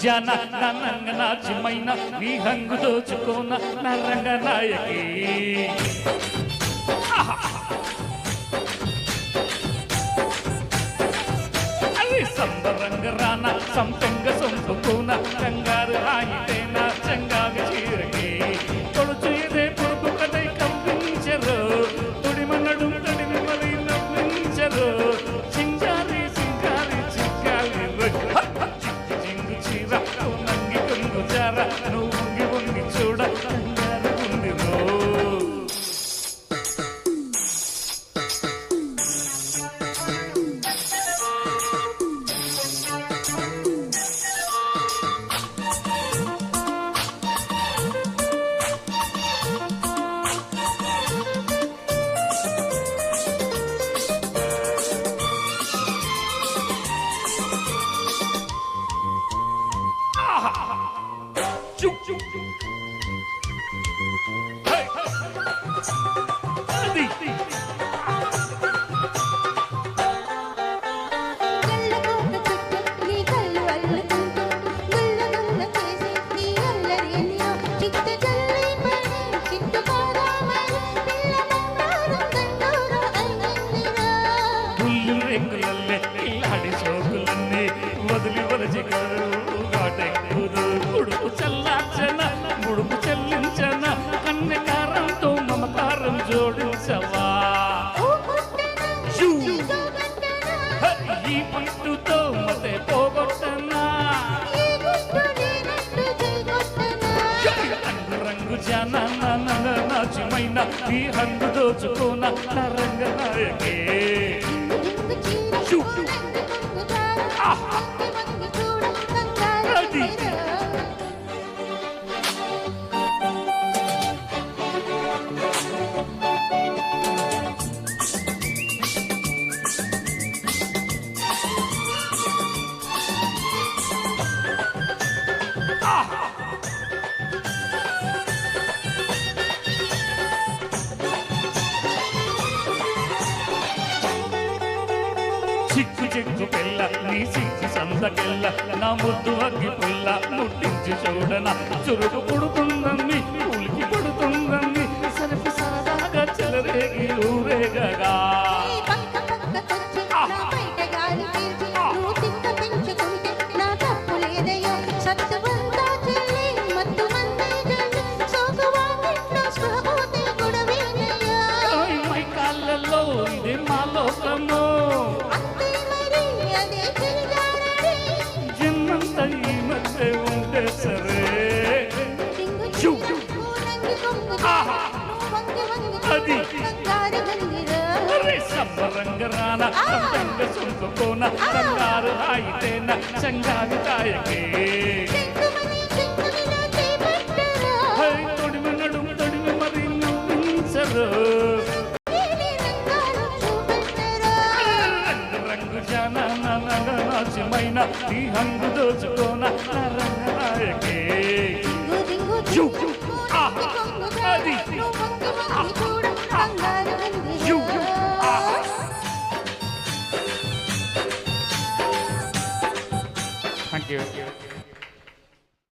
జాన నంగ నాచిమైన నీ హంగు దోచుకోన నరంగ నాయకి సంబరంగ రాన సంపెంగ సొంపుకోన కంగారు ఆయితేన చంగాగ చీరకి కొడుచు ఇదే పొడుపు కదై కంపించరు తుడిమన్నడు తడిని మరి నవ్వించరు చింగారి చింగారి చిక్కాలి చింగు చీర నంగి కొంగు జార నువ్వు వంగి వంగి చూడ కంగారు ఉంది వదిలి వలచి గాటెక్కుదు ఉడుపు చల్లార్చన ముడుపు చెల్లించన కన్నెకారంతో మమకారం జోడించవా ఈ పట్టుతో మతే పోగొట్టనా రంగు జన నాచిమైన ఈ హంగు దోచుకోన నరంగ నాయకే చిక్కు చిక్కు పిల్ల నీ సిక్కు సందకెల్ల నా ముద్దు అగ్గి పుల్ల ముట్టించి చూడన చురుకు పుడుతుందని ఉలికి పడుతుందని సరిపి సరదాగా చెలరేగి ఊరేగగా కాళ్ళల్లో ఇదే మా లోకము జన్మంతా ఈ మధ్య ఉంటే సరే అది సంబరంగ రాన సంతంగ సొంపుకోన కంగారు ఆయితేన చంగావి కాయకే తొడిమి నడుము తొడిమి మరి నవ్వించరు రంగు జన నాచిమైన ఈ హంగు దోచుకోన నాయకే అది థ్యాంక్ యూ